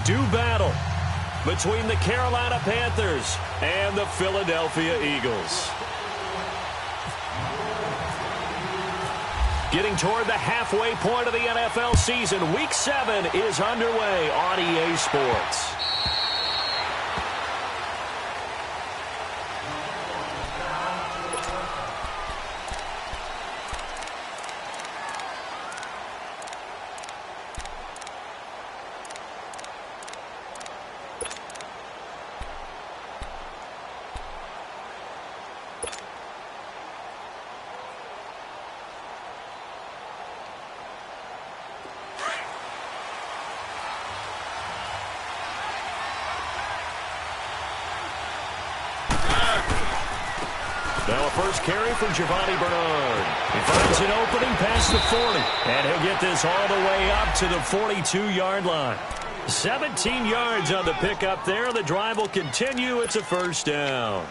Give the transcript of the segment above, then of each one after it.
do battle between the Carolina Panthers and the Philadelphia Eagles. Getting toward the halfway point of the NFL season, Week 7 is underway on EA Sports. Now a first carry from Giovanni Bernard. He finds an opening past the 40. And he'll get this all the way up to the 42-yard line. 17 yards on the pickup there. The drive will continue. It's a first down.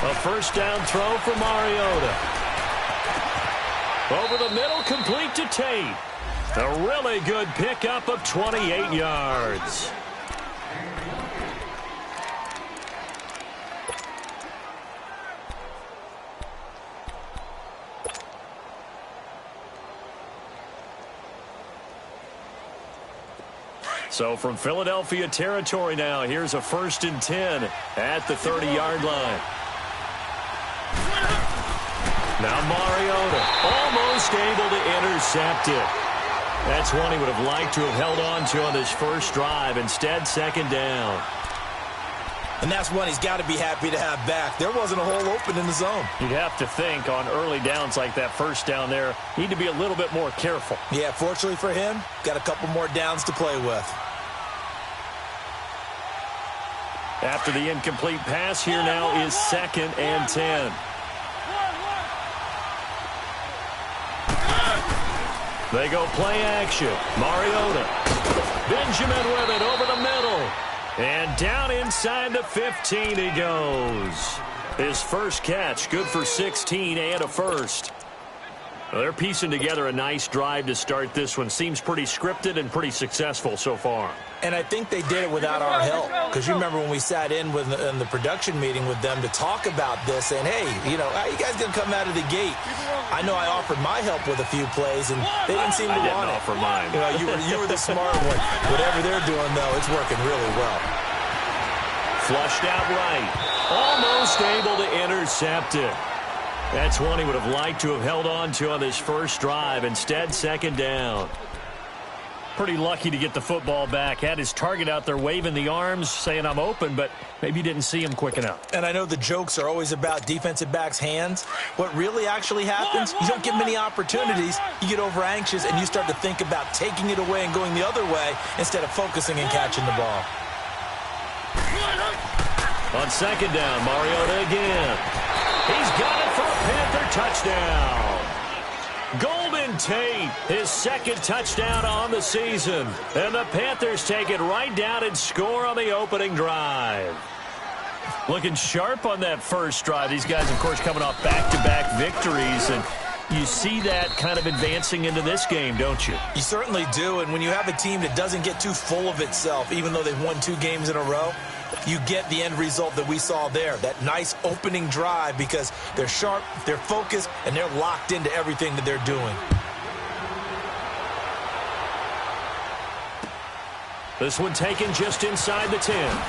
A first down throw for Mariota. Over the middle, complete to Tate. A really good pickup of 28 yards. So from Philadelphia territory now, here's a 1st and 10 at the 30-yard line. Now Mariota almost able to intercept it. That's one he would have liked to have held on to on this first drive. Instead, second down. And that's one he's got to be happy to have back. There wasn't a hole open in the zone. You'd have to think on early downs like that first down there, need to be a little bit more careful. Yeah, fortunately for him, got a couple more downs to play with. After the incomplete pass, here now is 2nd and 10. They go play action. Mariota. Benjamin with it over the middle. And down inside the 15 he goes. His first catch, good for 16 and a first. Well, they're piecing together a nice drive to start this one. Seems pretty scripted and pretty successful so far. And I think they did it without our help. Because you remember when we sat in the production meeting with them to talk about this, saying, hey, you know, how are you guys going to come out of the gate? I know I offered my help with a few plays, and they didn't seem to want it. I didn't offer mine. You know, you were the smart one. Whatever they're doing, though, it's working really well. Flushed out right. Almost able to intercept it. That's one he would have liked to have held on to on this first drive. Instead, second down. Pretty lucky to get the football back. Had his target out there waving the arms, saying I'm open, but maybe didn't see him quick enough. And I know the jokes are always about defensive backs' hands. What really actually happens, you don't get many opportunities. You get over anxious, and you start to think about taking it away and going the other way instead of focusing and catching the ball. On second down, Mariota again. He's got it for a Panther touchdown. Golden Tate, his second touchdown on the season. And the Panthers take it right down and score on the opening drive. Looking sharp on that first drive. These guys, of course, coming off back-to-back victories. And you see that kind of advancing into this game, don't you? You certainly do. And when you have a team that doesn't get too full of itself, even though they've won 2 games in a row, you get the end result that we saw there, that nice opening drive, because they're sharp, they're focused, and they're locked into everything that they're doing. This one taken just inside the 10.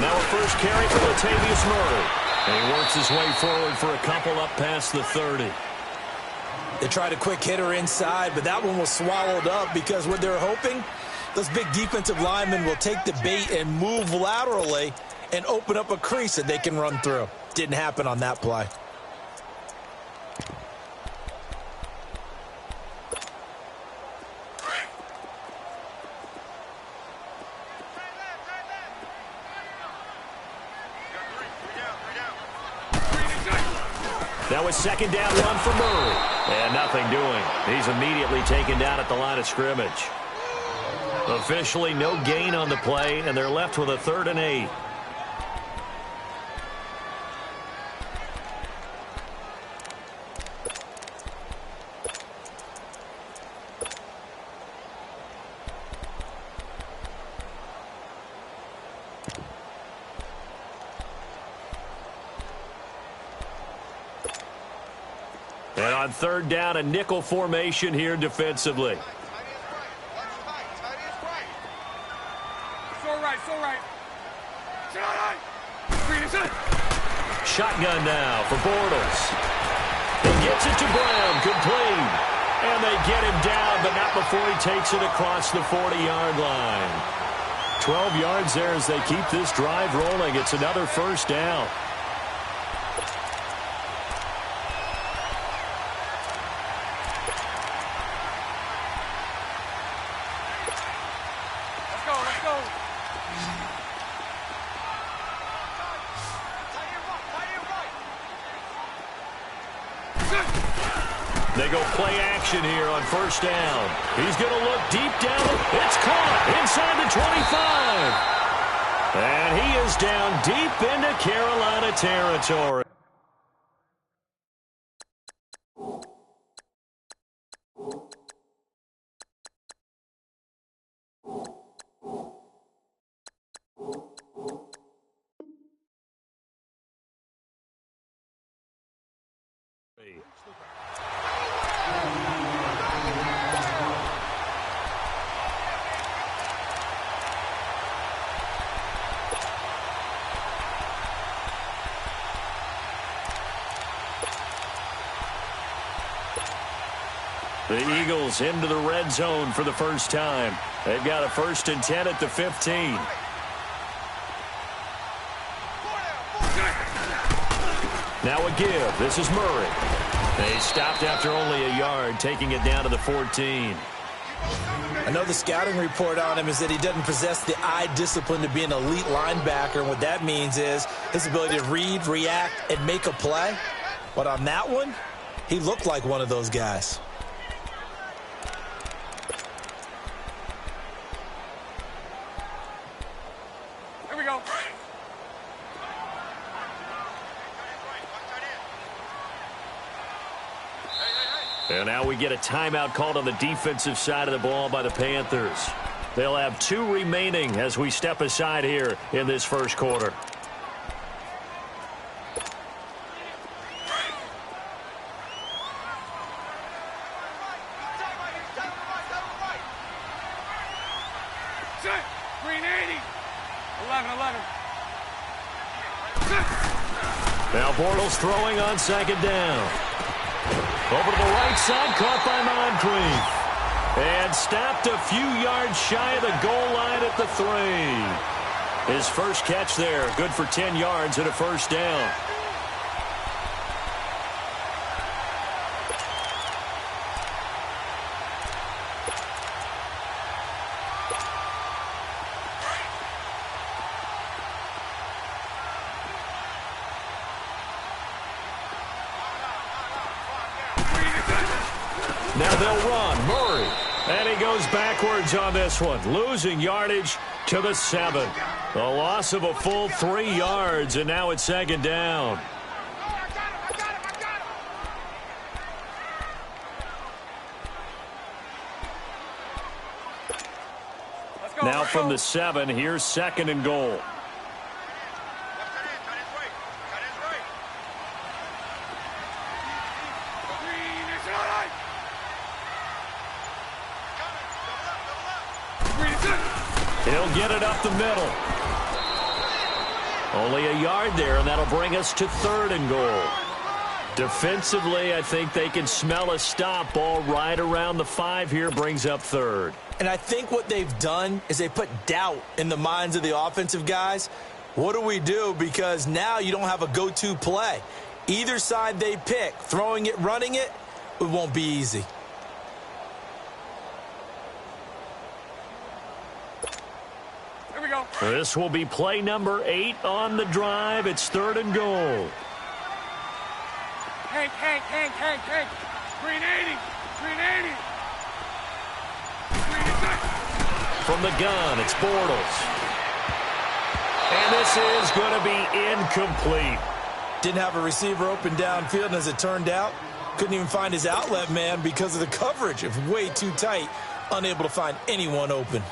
Now a first carry for Latavius Murray. And he works his way forward for a couple up past the 30. They tried a quick hitter inside, but that one was swallowed up because what they're hoping, those big defensive linemen will take the bait and move laterally and open up a crease that they can run through. Didn't happen on that play. That was second down run for Murray. And nothing doing. He's immediately taken down at the line of scrimmage. Officially no gain on the play, and they're left with a 3rd and 8. And on 3rd down, a nickel formation here defensively. Shotgun now for Bortles. He gets it to Brown, complete. And they get him down, but not before he takes it across the 40-yard line. 12 yards there as they keep this drive rolling. It's another 1st down. They go play action here on 1st down. He's going to look deep down. It's caught inside the 25. And he is down deep into Carolina territory. The Eagles into the red zone for the first time. They've got a 1st and 10 at the 15. Now a give. This is Murray. They stopped after only a yard, taking it down to the 14. I know the scouting report on him is that he doesn't possess the eye discipline to be an elite linebacker. And what that means is his ability to read, react, and make a play. But on that one, he looked like one of those guys. And now we get a timeout called on the defensive side of the ball by the Panthers. They'll have 2 remaining as we step aside here in this first quarter. Now Bortles throwing on 2nd down. Over to the right side, caught by Moncrief. And stopped a few yards shy of the goal line at the 3. His first catch there, good for 10 yards and a 1st down. Now they'll run. Murray. And he goes backwards on this one. Losing yardage to the 7. A loss of a full 3 yards, and now it's 2nd down. Now from the 7, here's 2nd and goal. He'll get it up the middle. Only a yard there, and that'll bring us to 3rd and goal. Defensively, I think they can smell a stop. Ball right around the 5 here, brings up 3rd. And I think what they've done is they put doubt in the minds of the offensive guys. What do we do? Because now you don't have a go-to play. Either side they pick, throwing it, running it, it won't be easy. Here we go. This will be play number 8 on the drive. It's 3rd and goal. Hank. 380. From the gun, it's Bortles. And this is going to be incomplete. Didn't have a receiver open downfield, and as it turned out, couldn't even find his outlet man because of the coverage. It was way too tight, unable to find anyone open.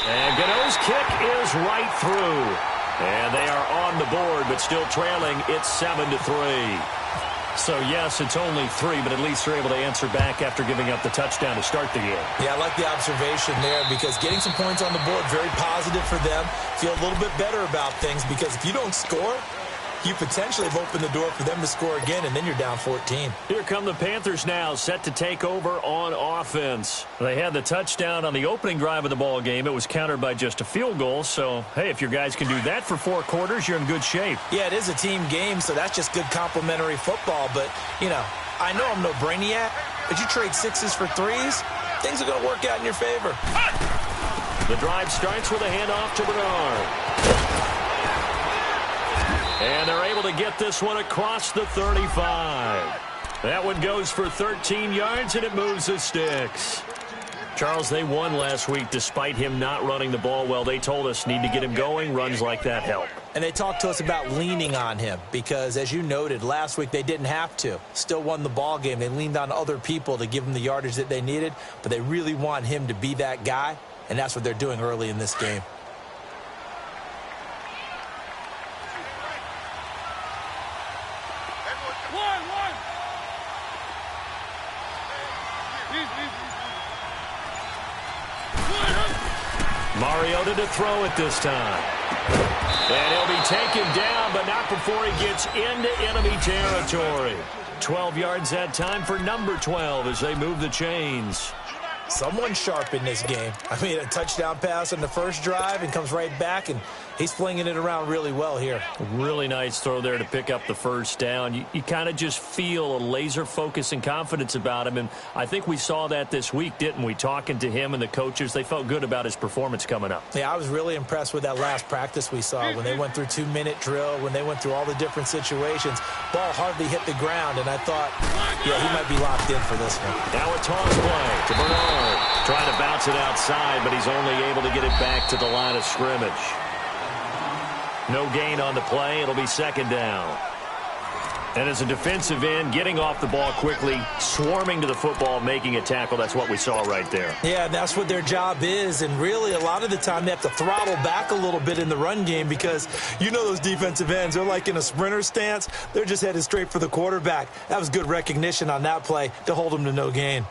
And Gano's kick is right through. And they are on the board, but still trailing. It's 7-3. So, yes, it's only 3, but at least they're able to answer back after giving up the touchdown to start the game. Yeah, I like the observation there because getting some points on the board, very positive for them. Feel a little bit better about things because if you don't score, you potentially have opened the door for them to score again, and then you're down 14. Here come the Panthers now, set to take over on offense. They had the touchdown on the opening drive of the ball game. It was countered by just a field goal. So, hey, if your guys can do that for 4 quarters, you're in good shape. Yeah, it is a team game, so that's just good complementary football. But, you know, I know I'm no brainiac, but you trade 6s for 3s, things are going to work out in your favor. The drive starts with a handoff to Bernard. And they're able to get this one across the 35. That one goes for 13 yards, and it moves the sticks. Charles, they won last week despite him not running the ball well. They told us need to get him going. Runs like that help. And they talked to us about leaning on him because, as you noted, last week they didn't have to. Still won the ball game. They leaned on other people to give them the yardage that they needed, but they really want him to be that guy, and that's what they're doing early in this game. Mariota to throw it this time. And he'll be taken down, but not before he gets into enemy territory. 12 yards that time for number 12 as they move the chains. Someone sharp in this game. I mean, a touchdown pass on the first drive and comes right back, and he's flinging it around really well here. Really nice throw there to pick up the first down. You kind of just feel a laser focus and confidence about him, and I think we saw that this week, didn't we? Talking to him and the coaches, they felt good about his performance coming up. Yeah, I was really impressed with that last practice we saw when they went through 2-minute drill, when they went through all the different situations. Ball hardly hit the ground, and I thought, yeah, he might be locked in for this one. Now a toss play to Bernard. Trying to bounce it outside, but he's only able to get it back to the line of scrimmage. No gain on the play. It'll be 2nd down. And as a defensive end, getting off the ball quickly, swarming to the football, making a tackle, that's what we saw right there. Yeah, that's what their job is, and really a lot of the time they have to throttle back a little bit in the run game because you know those defensive ends, they're like in a sprinter stance. They're just headed straight for the quarterback. That was good recognition on that play to hold them to no gain.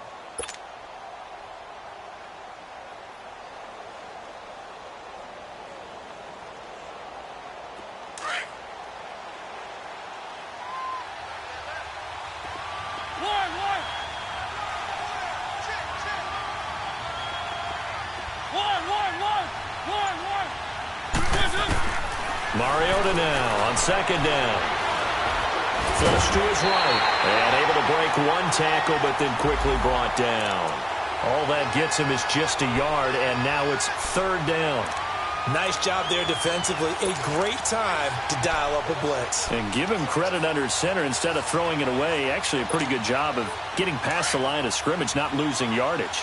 Mariota now on 2nd down. Flush to his right. And able to break one tackle, but then quickly brought down. All that gets him is just a yard, and now it's 3rd down. Nice job there defensively. A great time to dial up a blitz. And give him credit under center instead of throwing it away. Actually a pretty good job of getting past the line of scrimmage, not losing yardage.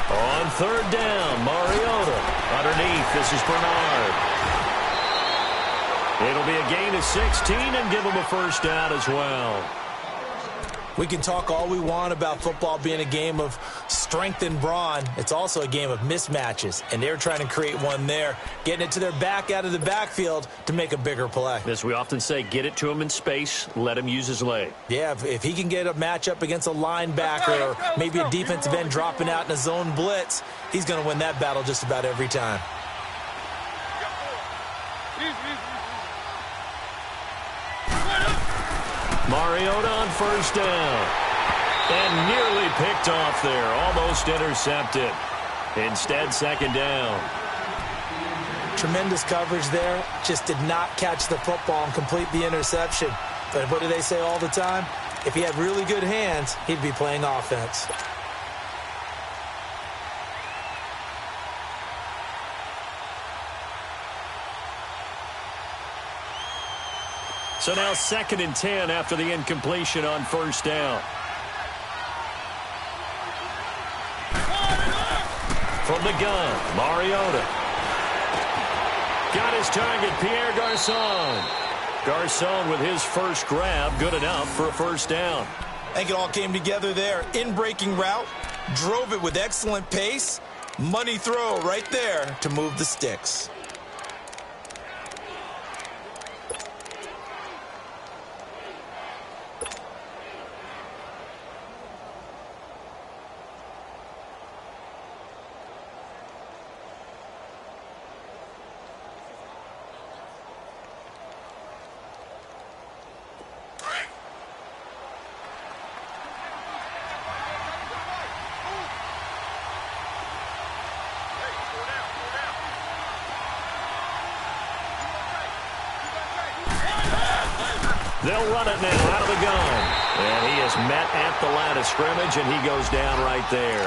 On 3rd down, Mariota underneath. This is Bernard. It'll be a gain of 16 and give him a first down as well. We can talk all we want about football being a game of strength and brawn. It's also a game of mismatches, and they're trying to create one there, getting it to their back out of the backfield to make a bigger play. As we often say, get it to him in space, let him use his leg. Yeah, if he can get a matchup against a linebacker or maybe a defensive end dropping out in a zone blitz, he's going to win that battle just about every time. Mariota on first down. And nearly picked off there. Almost intercepted. Instead, second down. Tremendous coverage there. Just did not catch the football and complete the interception. But what do they say all the time? If he had really good hands, he'd be playing offense. So now 2nd and 10 after the incompletion on first down. From the gun, Mariota. Got his target, Pierre Garçon. Garçon with his first grab, good enough for a first down. I think it all came together there. In-breaking route, drove it with excellent pace. Money throw right there to move the sticks. They'll run it now out of the gun. And he is met at the line of scrimmage, and he goes down right there.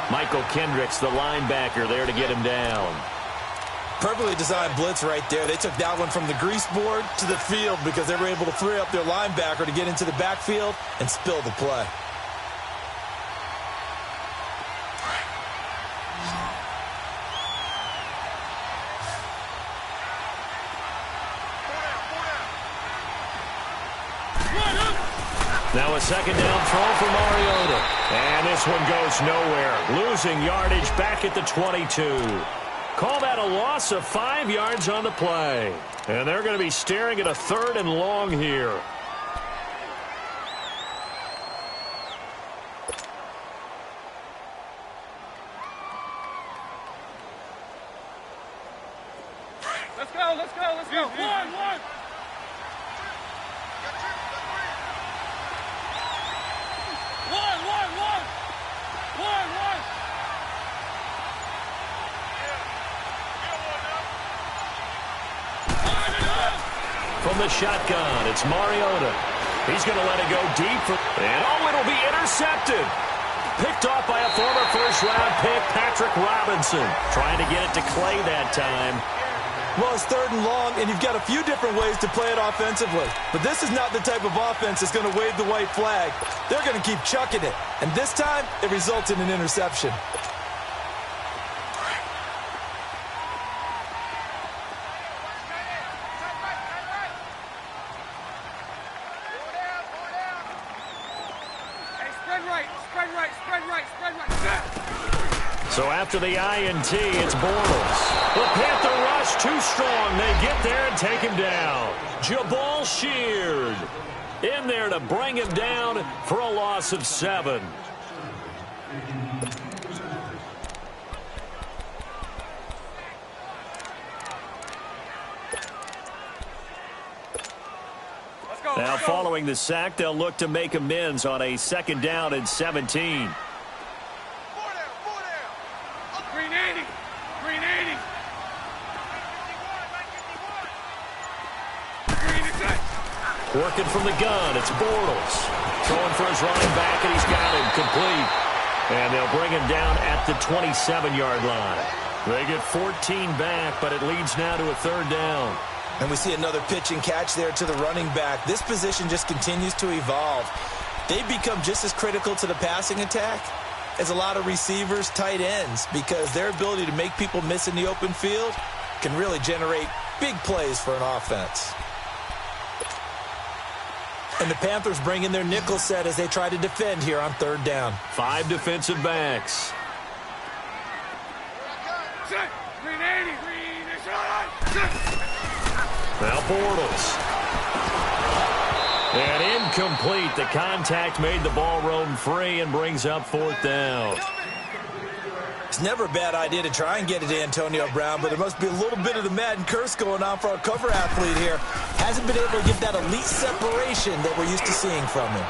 Michael Kendricks, the linebacker, there to get him down. Perfectly designed blitz right there. They took that one from the grease board to the field because they were able to free up their linebacker to get into the backfield and spill the play. Now a second down throw for Mariota. And this one goes nowhere. Losing yardage back at the 22. Call that a loss of 5 yards on the play. And they're going to be staring at a 3rd and long here. Let's go, let's go, let's go. One. From the shotgun, it's Mariota. He's going to let it go deep. And, it'll be intercepted. Picked off by a former first-round pick, Patrick Robinson. Trying to get it to Clay that time. Well, it's 3rd and long, and you've got a few different ways to play it offensively. But this is not the type of offense that's going to wave the white flag. They're going to keep chucking it. And this time, it results in an interception. So after the INT, it's Bortles. The Panther rush too strong. They get there and take him down. Jabal Sheard in there to bring him down for a loss of 7. Now following the sack, they'll look to make amends on a 2nd down and 17. Working from the gun, it's Bortles. Throwing for his running back, and he's got him complete. And they'll bring him down at the 27-yard line. They get 14 back, but it leads now to a 3rd down. And we see another pitch and catch there to the running back. This position just continues to evolve. They become just as critical to the passing attack as a lot of receivers, tight ends, because their ability to make people miss in the open field can really generate big plays for an offense. And the Panthers bring in their nickel set as they try to defend here on third down. 5 defensive backs. Now Bortles. And incomplete. The contact made the ball roam free and brings up fourth down. It's never a bad idea to try and get it to Antonio Brown, but there must be a little bit of the Madden curse going on for our cover athlete here. Hasn't been able to get that elite separation that we're used to seeing from him.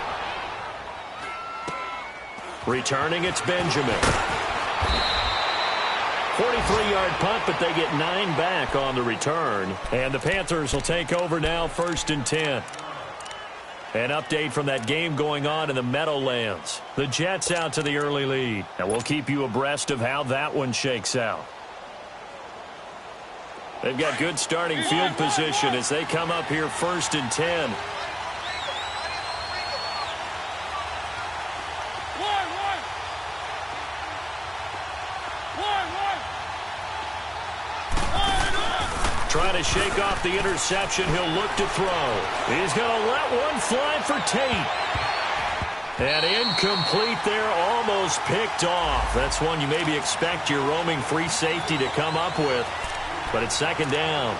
Returning, it's Benjamin. 43-yard punt, but they get 9 back on the return. And the Panthers will take over now, 1st and 10. An update from that game going on in the Meadowlands. The Jets out to the early lead. And we'll keep you abreast of how that one shakes out. They've got good starting field position as they come up here 1st and 10. Trying to shake off the interception. He'll look to throw. He's going to let one fly for Tate. And incomplete there, almost picked off. That's one you maybe expect your roaming free safety to come up with. But it's 2nd down.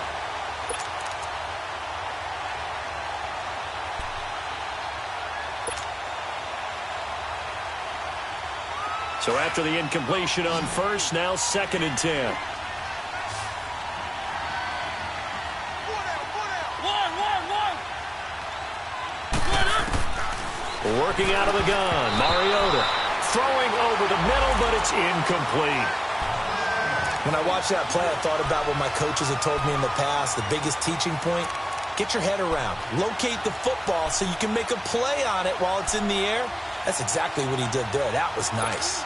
So after the incompletion on 1st, now 2nd and 10. Working out of the gun, Mariota throwing over the middle, but it's incomplete. When I watched that play, I thought about what my coaches had told me in the past. The biggest teaching point, get your head around. Locate the football so you can make a play on it while it's in the air. That's exactly what he did there. That was nice.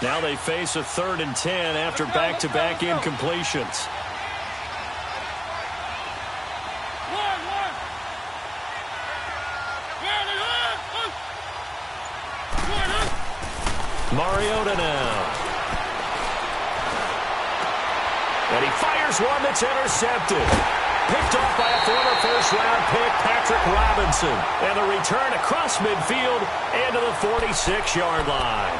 Now they face a 3rd and 10 after back-to-back incompletions. Mariota now. And he fires one that's intercepted. Picked off by a former first-round pick, Patrick Robinson. And the return across midfield and to the 46-yard line.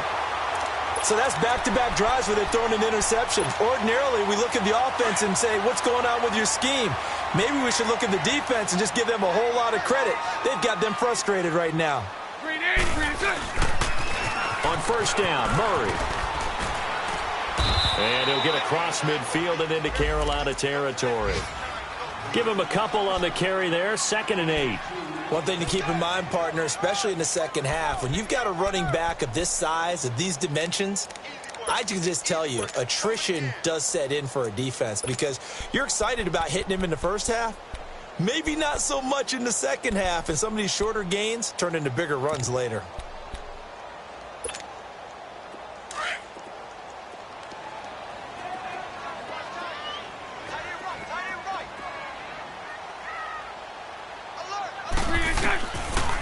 So that's back-to-back drives where they're throwing an interception. Ordinarily, we look at the offense and say, what's going on with your scheme? Maybe we should look at the defense and just give them a whole lot of credit. They've got them frustrated right now. On 1st down, Murray. And he'll get across midfield and into Carolina territory. Give him a couple on the carry there, 2nd and 8. One thing to keep in mind, partner, especially in the second half, when you've got a running back of this size, of these dimensions, I can just tell you, attrition does set in for a defense because you're excited about hitting him in the first half. Maybe not so much in the second half, and some of these shorter gains turn into bigger runs later.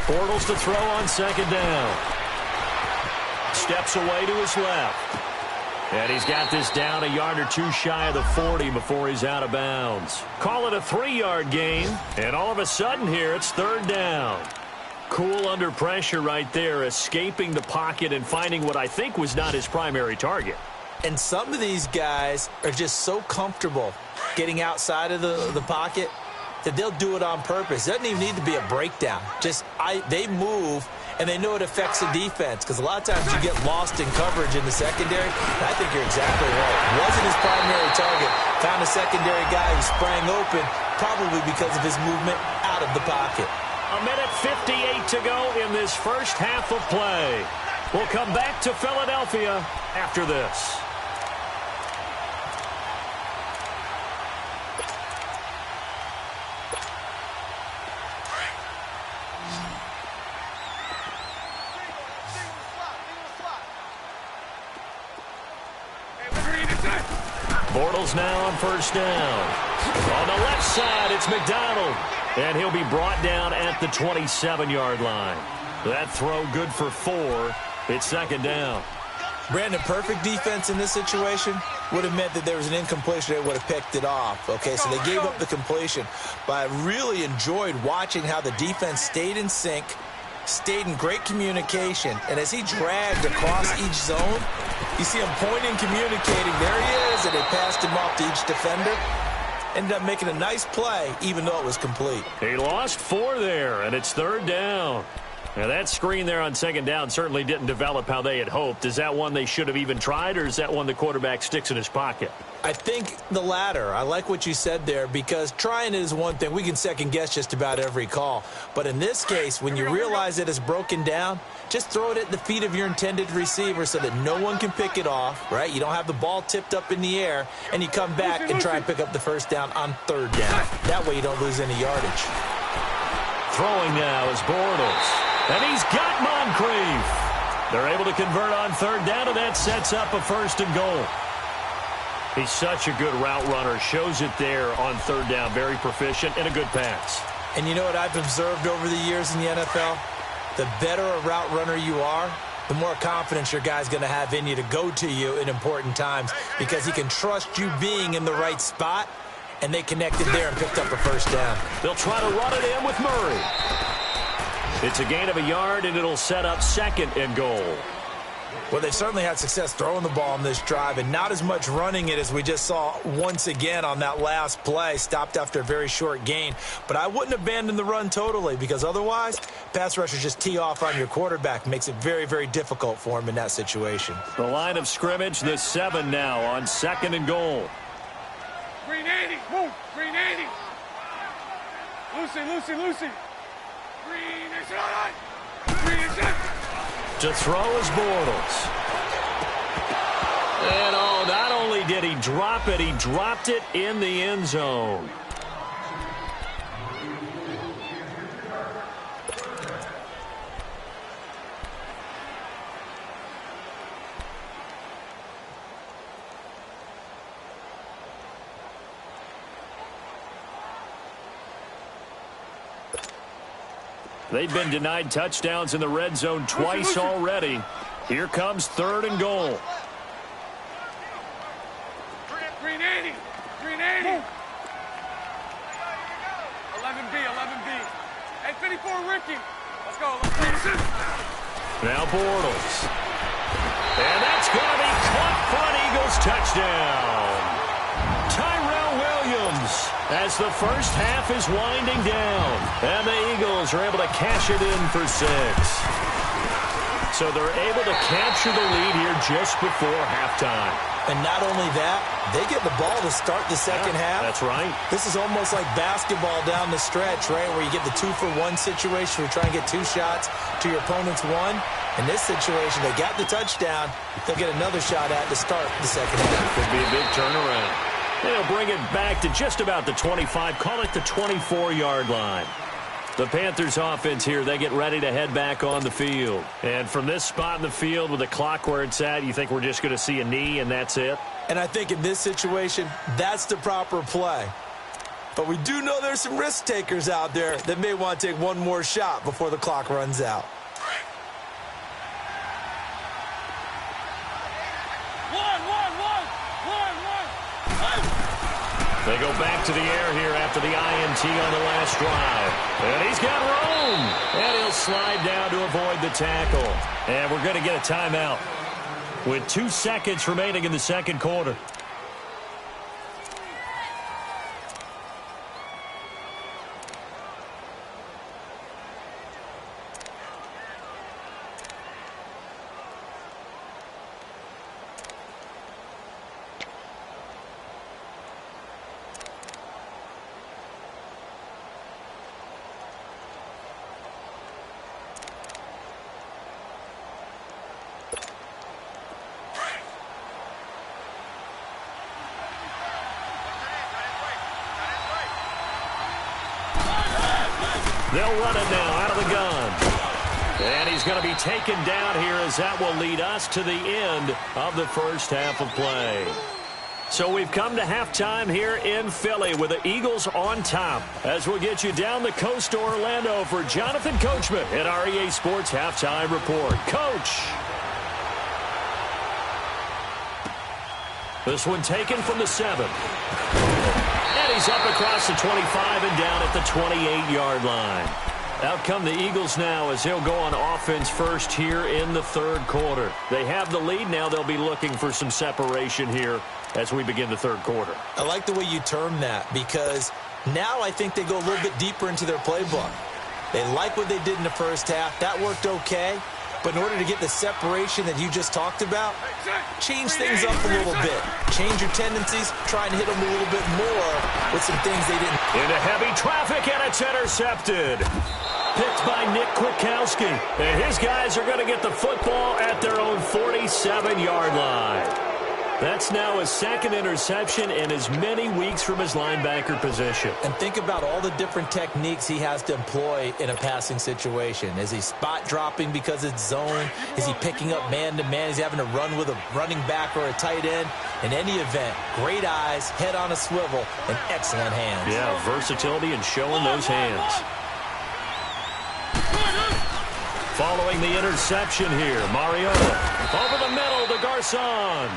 Bortles to throw on 2nd down. Steps away to his left. And he's got this down a yard or two shy of the 40 before he's out of bounds. Call it a 3-yard gain. And all of a sudden here, it's 3rd down. Cool under pressure right there, escaping the pocket and finding what I think was not his primary target. And some of these guys are just so comfortable getting outside of the pocket that they'll do it on purpose. It doesn't even need to be a breakdown. They move, and they know it affects the defense because a lot of times you get lost in coverage in the secondary. And I think you're exactly right. Wasn't his primary target. Found a secondary guy who sprang open, probably because of his movement out of the pocket. A minute 58 to go in this first half of play. We'll come back to Philadelphia after this. Bortles now on 1st down. On the left side, it's McDonald. And he'll be brought down at the 27-yard line. That throw good for 4. It's 2nd down. Brandon, perfect defense in this situation. would have meant that there was an incompletion. They would have picked it off. Okay, so they gave up the completion. But I really enjoyed watching how the defense stayed in sync, stayed in great communication, and as he dragged across each zone, you see him pointing, communicating. There he is, and they passed him off to each defender. Ended up making a nice play, even though it was complete. He lost 4 there, and it's 3rd down. Now, that screen there on 2nd down certainly didn't develop how they had hoped. Is that one they should have even tried, or is that one the quarterback sticks in his pocket? I think the latter. I like what you said there, because trying it is one thing. We can second-guess just about every call. But in this case, when you realize that it's broken down, just throw it at the feet of your intended receiver so that no one can pick it off, right? You don't have the ball tipped up in the air, and you come back and try and pick up the 1st down on 3rd down. That way you don't lose any yardage. Throwing now is Bortles. And he's got Moncrief. They're able to convert on 3rd down, and that sets up a 1st and goal. He's such a good route runner. Shows it there on 3rd down. Very proficient and a good pass. And you know what I've observed over the years in the NFL? The better a route runner you are, the more confidence your guy's going to have in you to go to you in important times, because he can trust you being in the right spot, and they connected there and picked up a 1st down. They'll try to run it in with Murray. It's a gain of a yard, and it'll set up 2nd and goal. Well, they've certainly had success throwing the ball on this drive, and not as much running it as we just saw once again on that last play. Stopped after a very short gain. But I wouldn't abandon the run totally, because otherwise, pass rushers just tee off on your quarterback. Makes it very, very difficult for him in that situation. The line of scrimmage, the 7 now on 2nd and goal. Green 80. Move. Green 80. Lucy. Green is on. Green is in. To throw is Bortles. And not only did he drop it, he dropped it in the end zone. They've been denied touchdowns in the red zone twice already. Here comes 3rd and goal. Green 80. Green 80. 11B. Hey, 54, Ricky. Let's go. Now Bortles. And that's going to be caught for an Eagles touchdown. Tyrell Williams, as the first half is winding down, and the Eagles are able to cash it in for 6. So they're able to capture the lead here just before halftime. And not only that, they get the ball to start the second half. That's right. This is almost like basketball down the stretch, right, where you get the 2-for-1 situation where you try and get 2 shots to your opponent's 1. In this situation, they got the touchdown. They'll get another shot at to start the second half. Could be a big turnaround. They'll bring it back to just about the 25, call it the 24-yard line. The Panthers offense here, they get ready to head back on the field. And from this spot in the field with the clock where it's at, you think we're just going to see a knee and that's it? And I think in this situation, that's the proper play. But we do know there's some risk takers out there that may want to take one more shot before the clock runs out. They go back to the air here after the INT on the last drive. And he's got room. And he'll slide down to avoid the tackle. And we're going to get a timeout with 2 seconds remaining in the second quarter. They'll run it now out of the gun. And he's going to be taken down here, as that will lead us to the end of the first half of play. So we've come to halftime here in Philly with the Eagles on top. As we'll get you down the coast to Orlando for Jonathan Coachman at our EA Sports Halftime Report. Coach. This one taken from the 7. And he's up across the 25 and down at the 28-yard line. Out come the Eagles now as he'll go on offense first here in the third quarter. They have the lead now. They'll be looking for some separation here as we begin the third quarter. I like the way you term that because now I think they go a little bit deeper into their playbook. They like what they did in the first half. That worked okay. But in order to get the separation that you just talked about, change things up a little bit. Change your tendencies, try and hit them a little bit more with some things they didn't. Into heavy traffic, and it's intercepted. Picked by Nick Kwiatkowski. And his guys are going to get the football at their own 47-yard line. That's now his second interception in as many weeks from his linebacker position. And think about all the different techniques he has to employ in a passing situation. Is he spot dropping because it's zone? Is he picking up man-to-man? Is he having to run with a running back or a tight end? In any event, great eyes, head on a swivel, and excellent hands. Yeah, versatility and showing those hands. Following the interception here, Mariota over the middle to Garcon.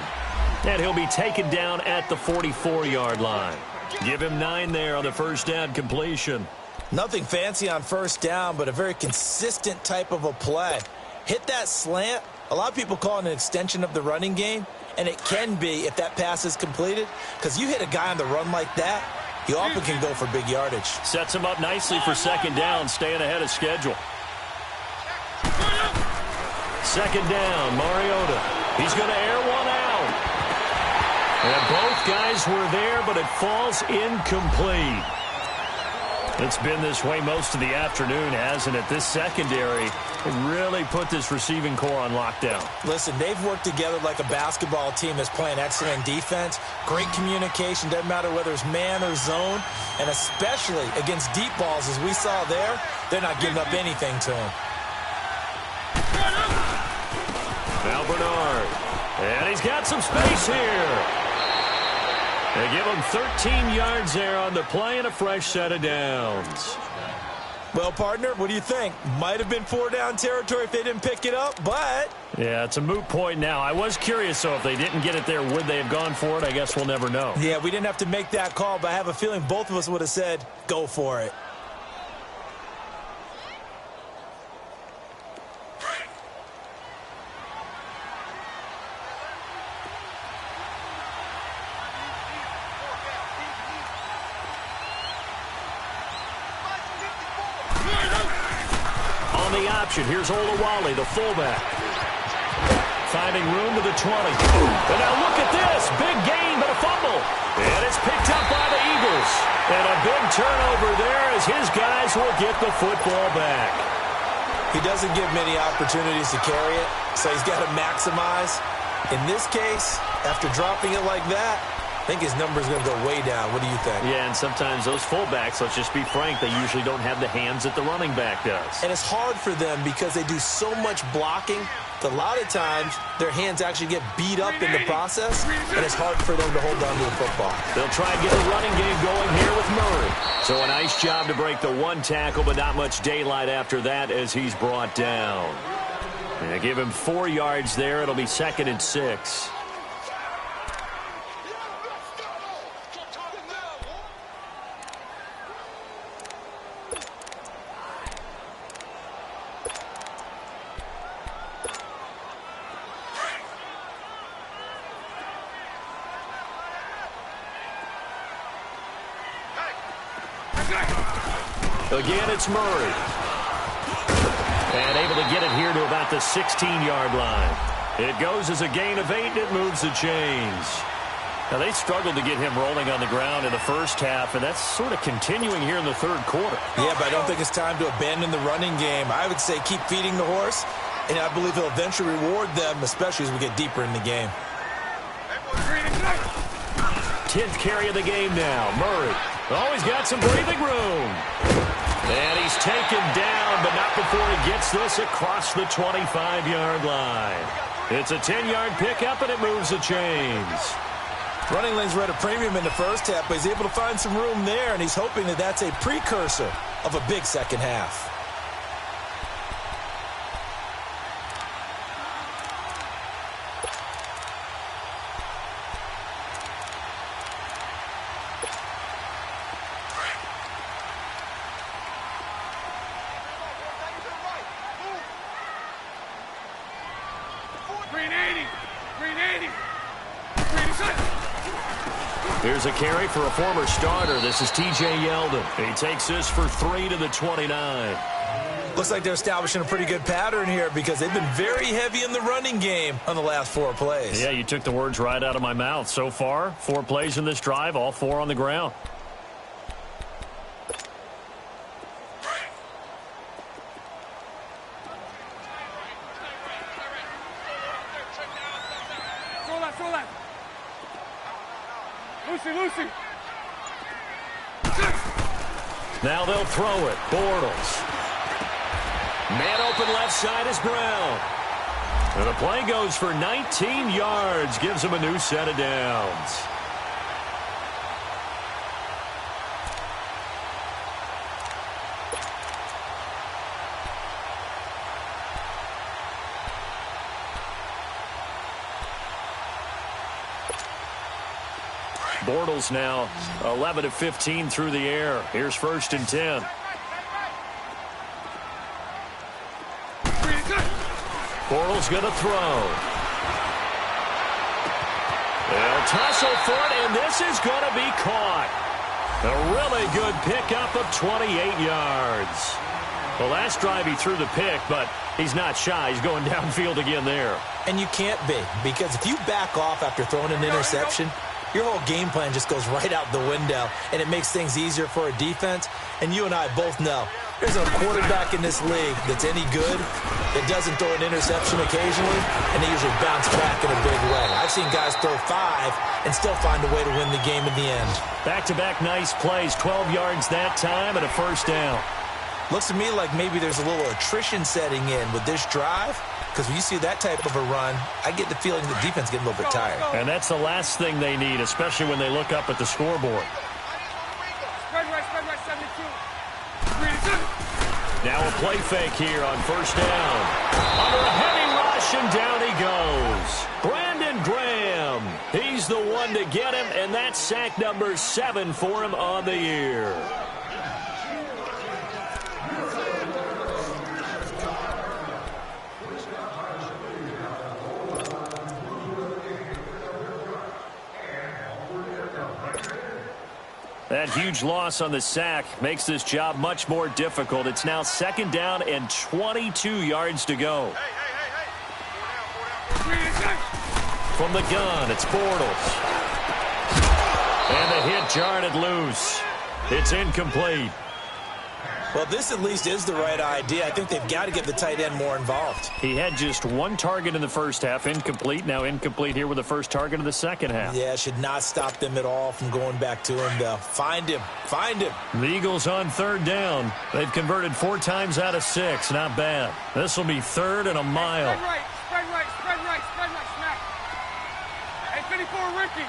And he'll be taken down at the 44-yard line. Give him 9 there on the first down completion. Nothing fancy on first down, but a very consistent type of a play. Hit that slant. A lot of people call it an extension of the running game, and it can be if that pass is completed, because you hit a guy on the run like that, he often can go for big yardage. Sets him up nicely for second down, staying ahead of schedule. Second down, Mariota. He's going to air one out. And both guys were there, but it falls incomplete. It's been this way most of the afternoon, hasn't it? This secondary really put this receiving core on lockdown. Listen, they've worked together like a basketball team that's playing excellent defense. Great communication, doesn't matter whether it's man or zone. And especially against deep balls, as we saw there, they're not giving up anything to them. Now Bernard. And he's got some space here. They give him 13 yards there on the play and a fresh set of downs. Well, partner, what do you think? Might have been 4-down territory if they didn't pick it up, but... Yeah, it's a moot point now. I was curious, so if they didn't get it there, would they have gone for it? I guess we'll never know. Yeah, we didn't have to make that call, but I have a feeling both of us would have said, go for it. The option. Here's Olawale, the fullback. Finding room to the 20. And now look at this. Big gain, but a fumble. And it's picked up by the Eagles. And a big turnover there as his guys will get the football back. He doesn't give many opportunities to carry it, so he's got to maximize. In this case, after dropping it like that, I think his number is going to go way down. What do you think? Yeah, and sometimes those fullbacks, let's just be frank, they usually don't have the hands that the running back does. And it's hard for them because they do so much blocking that a lot of times their hands actually get beat up in the process, and it's hard for them to hold on to the football. They'll try and get a running game going here with Murray. So a nice job to break the one tackle, but not much daylight after that as he's brought down. And they give him 4 yards there. It'll be 2nd and 6. Again, it's Murray. And able to get it here to about the 16-yard line. It goes as a gain of 8, and it moves the chains. Now, they struggled to get him rolling on the ground in the first half, and that's sort of continuing here in the third quarter. Yeah, but I don't think it's time to abandon the running game. I would say keep feeding the horse, and I believe he'll eventually reward them, especially as we get deeper in the game. 10th carry of the game now. Murray. Oh, he's got some breathing room. And he's taken down, but not before he gets this across the 25-yard line. It's a 10-yard pickup, and it moves the chains. Running lanes were at a premium in the first half, but he's able to find some room there, and he's hoping that that's a precursor of a big second half. Here's a carry for a former starter. This is T.J. Yeldon. He takes this for 3 to the 29. Looks like they're establishing a pretty good pattern here because they've been very heavy in the running game on the last 4 plays. Yeah, you took the words right out of my mouth. So far, 4 plays in this drive, all 4 on the ground. Throw that. Lucy. Now they'll throw it. Bortles. Man open left side is Brown. And the play goes for 19 yards. Gives him a new set of downs. Bortles now 11 of 15 through the air. Here's 1st and 10. Bortles going to throw. They'll tussle for it, and this is going to be caught. A really good pickup of 28 yards. The last drive he threw the pick, but he's not shy. He's going downfield again there. And you can't be, because if you back off after throwing an interception, your whole game plan just goes right out the window, and it makes things easier for a defense. And you and I both know there's a quarterback in this league that's any good that doesn't throw an interception occasionally, and they usually bounce back in a big way. I've seen guys throw 5 and still find a way to win the game in the end. Back-to-back nice plays, 12 yards that time and a 1st down. Looks to me like maybe there's a little attrition setting in with this drive, because when you see that type of a run, I get the feeling the defense getting a little bit tired. And that's the last thing they need, especially when they look up at the scoreboard. Spread right, 72. Now a play fake here on 1st down. Under a heavy rush, and down he goes. Brandon Graham. He's the one to get him, and that's sack number 7 for him on the year. That huge loss on the sack makes this job much more difficult. It's now 2nd down and 22 yards to go. From the gun, it's Bortles. And the hit jarred it loose. It's incomplete. Well, this at least is the right idea. I think they've got to get the tight end more involved. He had just 1 target in the first half, incomplete. Now incomplete here with the first target of the second half. Yeah, should not stop them at all from going back to him, though. Find him. The Eagles on 3rd down. They've converted 4 times out of 6. Not bad. This will be 3rd and a mile. Spread right, snap. Hey, 54, Ricky.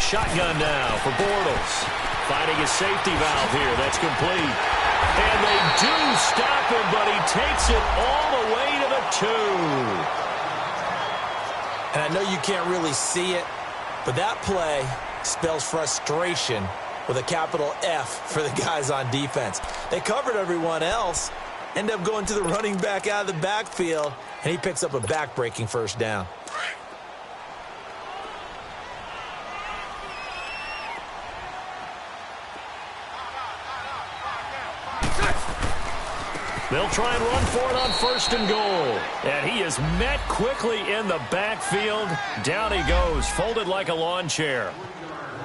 Shotgun now for Bortles. Finding a safety valve here. That's complete. And they do stop him, but he takes it all the way to the 2. And I know you can't really see it, but that play spells frustration with a capital F for the guys on defense. They covered everyone else, end up going to the running back out of the backfield, and he picks up a back-breaking 1st down. They'll try and run for it on 1st and goal. And he is met quickly in the backfield. Down he goes, folded like a lawn chair.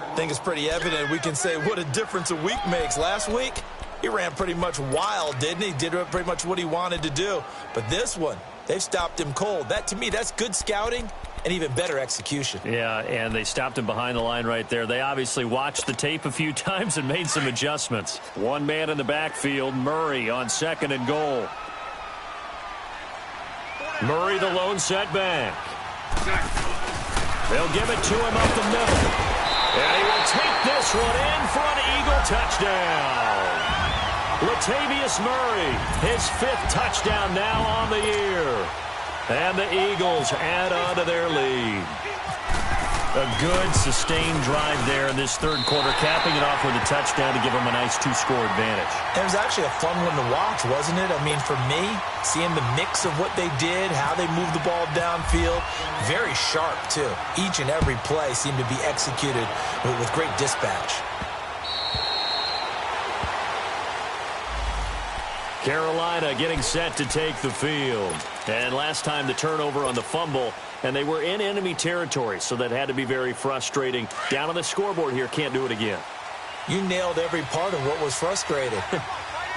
I think it's pretty evident. We can say what a difference a week makes. Last week, he ran pretty much wild, didn't he? Did pretty much what he wanted to do. But this one, they've stopped him cold. That, to me, that's good scouting and even better execution. Yeah, and they stopped him behind the line right there. They obviously watched the tape a few times and made some adjustments. 1 man in the backfield, Murray on 2nd and goal. Murray the lone setback. They'll give it to him up the middle. And he will take this one in for an Eagle touchdown. Latavius Murray, his 5th touchdown now on the year. And the Eagles add on to their lead. A good, sustained drive there in this third quarter, capping it off with a touchdown to give them a nice 2-score advantage. It was actually a fun one to watch, wasn't it? I mean, for me, seeing the mix of what they did, how they moved the ball downfield, very sharp, too. Each and every play seemed to be executed with great dispatch. Carolina getting set to take the field. And last time the turnover on the fumble, and they were in enemy territory, so that had to be very frustrating. Down on the scoreboard here, can't do it again. You nailed every part of what was frustrating.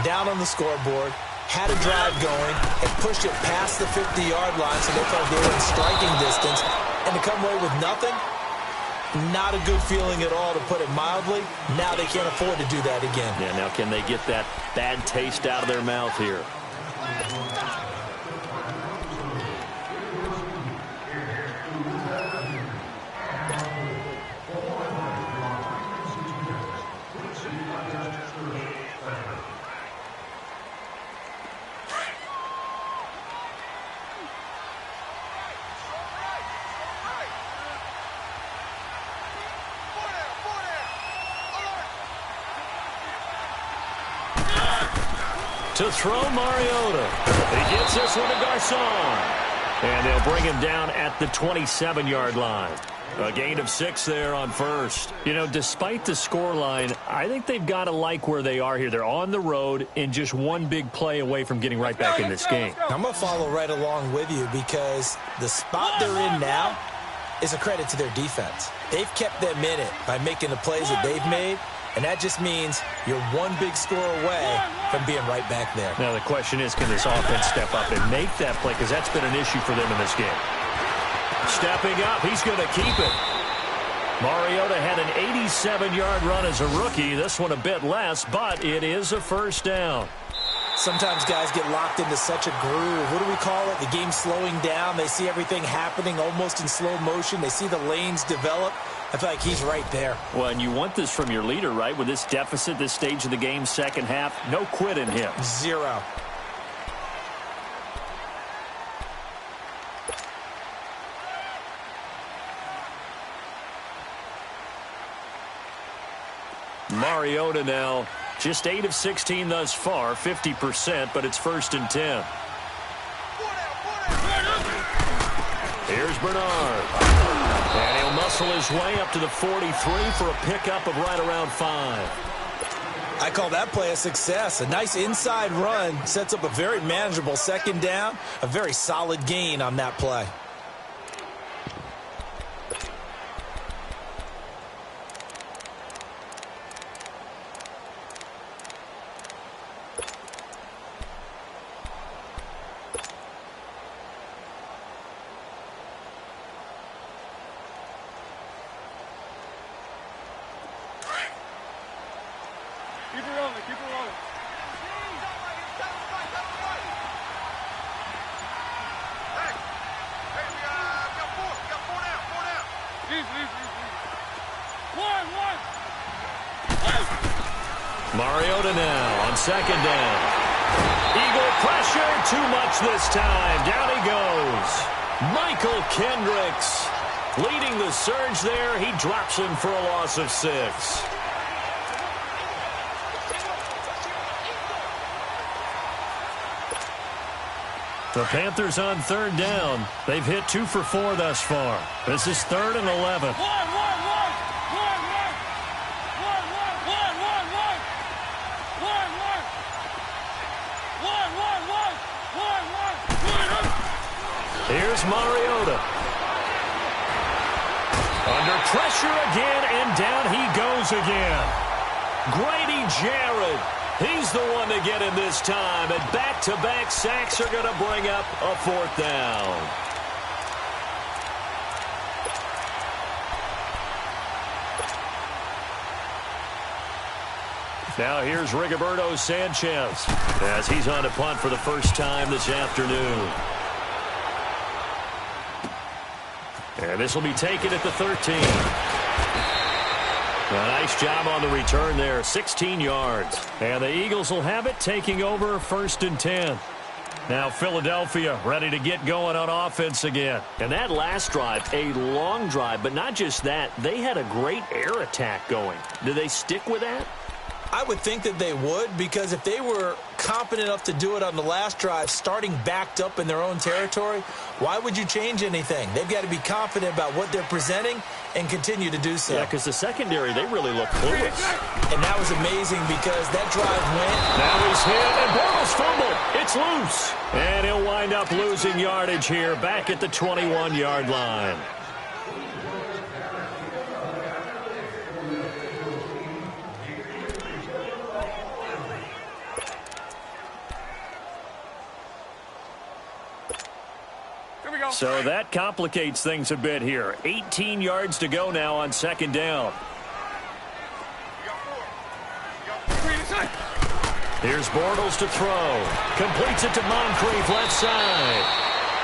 Down on the scoreboard, had a drive going, and pushed it past the 50-yard line so they felt they were in striking distance, and to come away with nothing, not a good feeling at all, to put it mildly. Now they can't afford to do that again. Yeah, now can they get that bad taste out of their mouth here? To throw, Mariota. He gets this one to Garcon. And they'll bring him down at the 27-yard line. A gain of 6 there on first. You know, despite the scoreline, I think they've got to like where they are here. They're on the road and just one big play away from getting right back in this game. I'm going to follow right along with you because the spot they're in now is a credit to their defense. They've kept them in it by making the plays that they've made. And that just means you're one big score away from being right back there. Now the question is, can this offense step up and make that play? Because that's been an issue for them in this game. Stepping up, he's going to keep it. Mariota had an 87-yard run as a rookie. This one a bit less, but it is a first down. Sometimes guys get locked into such a groove. What do we call it? The game's slowing down. They see everything happening almost in slow motion. They see the lanes develop. I feel like he's right there. Well, and you want this from your leader, right? With this deficit, this stage of the game, second half, no quit in him. 0. Mariota now, just 8 of 16 thus far, 50%, but it's 1st and 10. Here's Bernard. And he'll muscle his way up to the 43 for a pickup of right around 5. I call that play a success. A nice inside run sets up a very manageable second down. A very solid gain on that play. Keep it rolling, keep it rolling. Mariota now on second down. Eagle pressure, too much this time. Down he goes. Michael Kendricks leading the surge there. He drops him for a loss of 6. The Panthers on third down. They've hit 2 for 4 thus far. This is 3rd and 11. Here's Mariota. Under pressure again, and down he goes again. Grady Jarrett. He's the one to get him this time, and back-to-back sacks are going to bring up a 4th down. Now here's Rigoberto Sanchez as he's on to punt for the first time this afternoon. And this will be taken at the 13. A nice job on the return there, 16 yards. And the Eagles will have it, taking over 1st and 10. Now Philadelphia ready to get going on offense again. And that last drive, a long drive, but not just that. They had a great air attack going. Do they stick with that? I would think that they would, because if they were confident enough to do it on the last drive, starting backed up in their own territory, why would you change anything? They've got to be confident about what they're presenting and continue to do so. Yeah, because the secondary, they really look clueless. And that was amazing because that drive went. Now he's hit, and Bortles fumbled. It's loose. And he'll wind up losing yardage here back at the 21-yard line. So that complicates things a bit here. 18 yards to go now on second down. Here's Bortles to throw. Completes it to Moncrief, left side.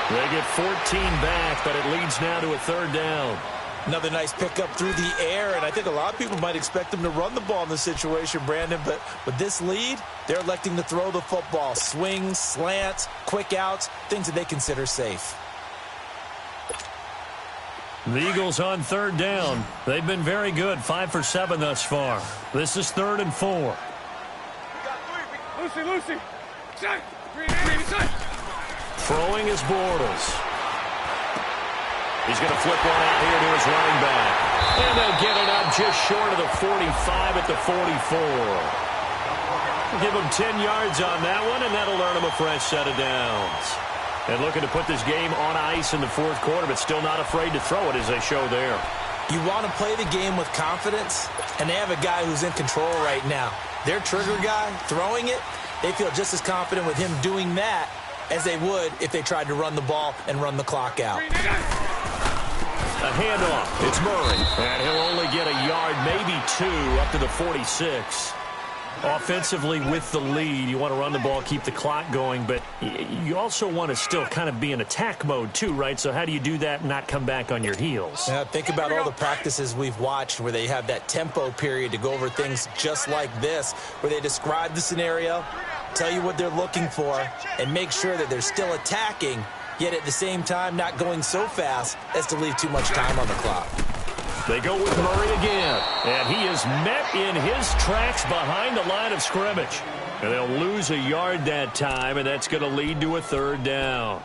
They get 14 back, but it leads now to a third down. Another nice pickup through the air, and I think a lot of people might expect them to run the ball in this situation, Brandon, but with this lead, they're electing to throw the football. Swings, slants, quick outs, things that they consider safe. The Eagles on third down. They've been very good, 5 for 7 thus far. This is 3rd and 4. Lucy. Throwing is Bortles. He's going to flip one out here to his running back. And they'll get it up just short of the 45 at the 44. Give him 10 yards on that one, and that'll earn him a fresh set of downs. And looking to put this game on ice in the fourth quarter, but still not afraid to throw it as they show there. You want to play the game with confidence, and they have a guy who's in control right now. Their trigger guy, throwing it, they feel just as confident with him doing that as they would if they tried to run the ball and run the clock out. A handoff. It's Murray. And he'll only get a yard, maybe 2, up to the 46. Offensively with the lead, you want to run the ball, keep the clock going, but you also want to still kind of be in attack mode too, right? So how do you do that and not come back on your heels? Yeah, think about all the practices we've watched where they have that tempo period to go over things just like this, where they describe the scenario, tell you what they're looking for, and make sure that they're still attacking, yet at the same time not going so fast as to leave too much time on the clock. They go with Murray again, and he is met in his tracks behind the line of scrimmage. And they'll lose a yard that time, and that's going to lead to a third down.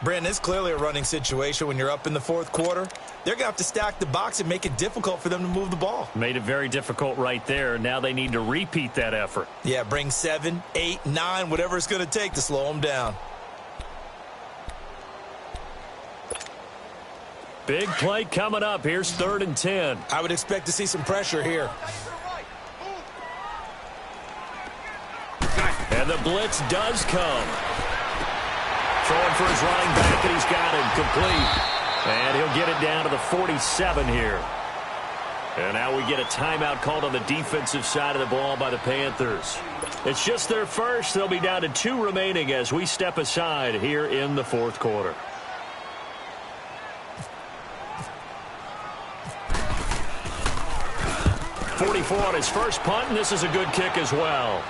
Brandon, it's clearly a running situation when you're up in the fourth quarter. They're going to have to stack the box and make it difficult for them to move the ball. Made it very difficult right there. Now they need to repeat that effort. Yeah, bring 7, 8, 9, whatever it's going to take to slow them down. Big play coming up. Here's 3rd and 10. I would expect to see some pressure here. And the blitz does come. Throwing for his running back, and he's got him complete. And he'll get it down to the 47 here. And now we get a timeout called on the defensive side of the ball by the Panthers. It's just their first. They'll be down to 2 remaining as we step aside here in the fourth quarter. .44 on his first punt, and this is a good kick as well.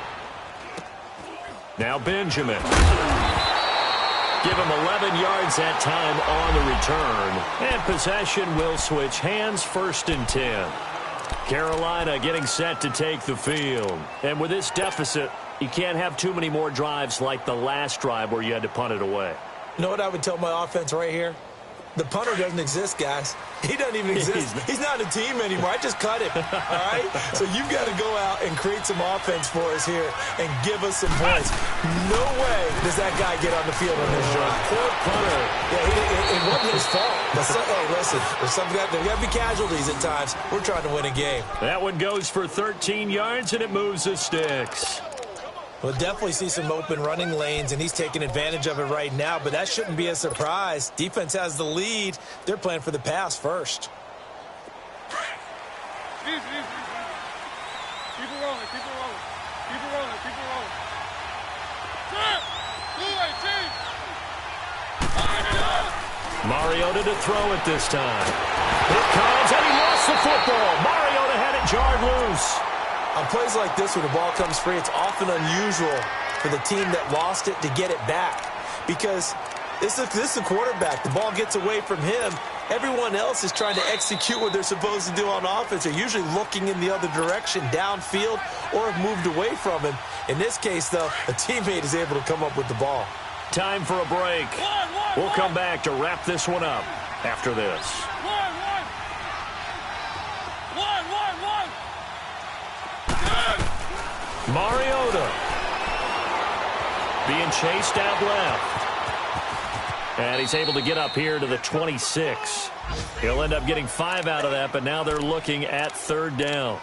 Now Benjamin. Give him 11 yards that time on the return. And possession will switch hands, 1st and 10. Carolina getting set to take the field. And with this deficit, you can't have too many more drives like the last drive where you had to punt it away. You know what I would tell my offense right here? The punter doesn't exist, guys. He doesn't even exist. He's not a team anymore. I just cut him, all right? So you've got to go out and create some offense for us here and give us some points. No way does that guy get on the field on this drive. Poor punter. Yeah, it wasn't his fault. Hey, listen, there's got to be casualties at times. We're trying to win a game. That one goes for 13 yards, and it moves the sticks. We'll definitely see some open running lanes, and he's taking advantage of it right now, but that shouldn't be a surprise. Defense has the lead. They're playing for the pass first. Easy. Keep it rolling. Mariota to throw it this time. It comes, and he lost the football. Mariota had it jarred loose. On plays like this, when the ball comes free, it's often unusual for the team that lost it to get it back. because this is a quarterback. The ball gets away from him. Everyone else is trying to execute what they're supposed to do on offense. They're usually looking in the other direction, downfield, or have moved away from him. In this case, though, a teammate is able to come up with the ball. Time for a break. We'll come back to wrap this one up after this. Mariota being chased out left. And he's able to get up here to the 26. He'll end up getting 5 out of that, but now they're looking at 3rd down.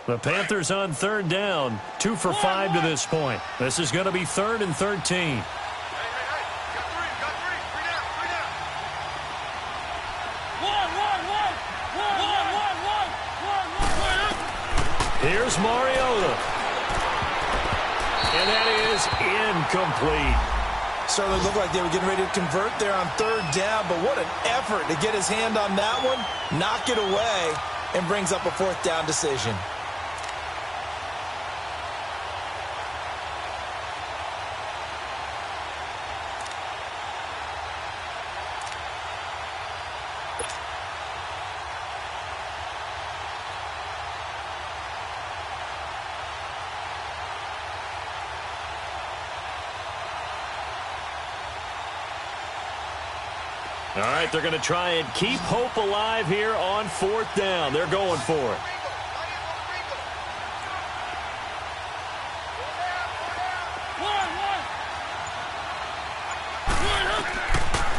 The Panthers on 3rd down, 2 for 5 to this point. This is going to be 3rd and 13. Here's Mariota. And that is incomplete. Certainly looked like they were getting ready to convert there on 3rd down, but what an effort to get his hand on that one, knock it away, and brings up a 4th down decision. All right, they're going to try and keep hope alive here on 4th down. They're going for it.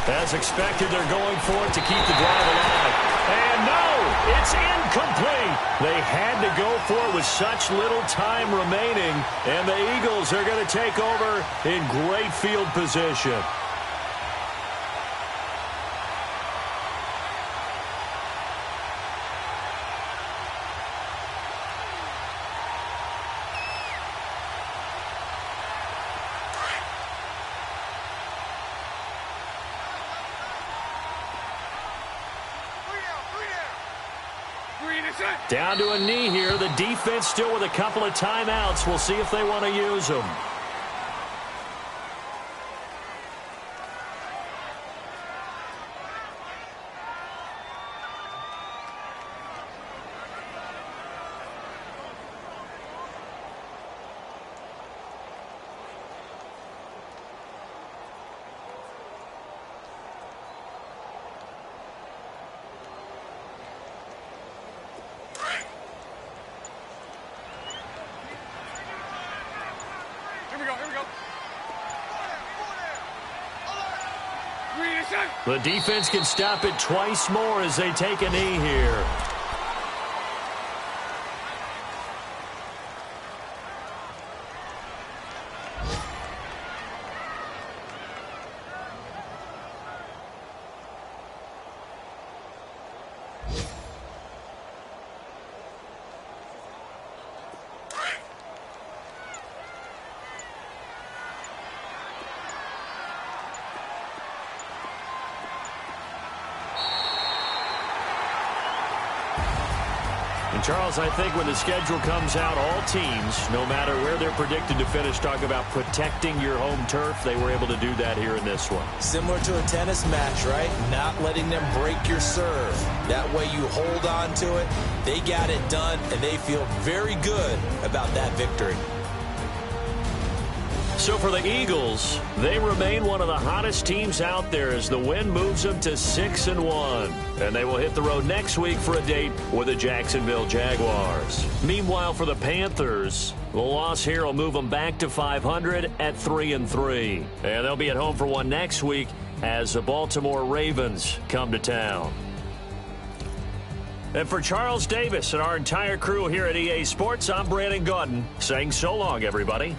As expected, they're going for it to keep the drive alive. And no, it's incomplete. They had to go for it with such little time remaining. And the Eagles are going to take over in great field position. Down to a knee here. The defense still with a couple of timeouts. We'll see if they want to use them. The defense can stop it twice more as they take a knee here. Charles, I think when the schedule comes out, all teams, no matter where they're predicted to finish, talk about protecting your home turf. They were able to do that here in this one. Similar to a tennis match, right? Not letting them break your serve. That way you hold on to it. They got it done, and they feel very good about that victory. So for the Eagles, they remain one of the hottest teams out there as the win moves them to 6-1. And they will hit the road next week for a date with the Jacksonville Jaguars. Meanwhile, for the Panthers, the loss here will move them back to 500 at 3-3. And they'll be at home for one next week as the Baltimore Ravens come to town. And for Charles Davis and our entire crew here at EA Sports, I'm Brandon Gaudin saying so long, everybody.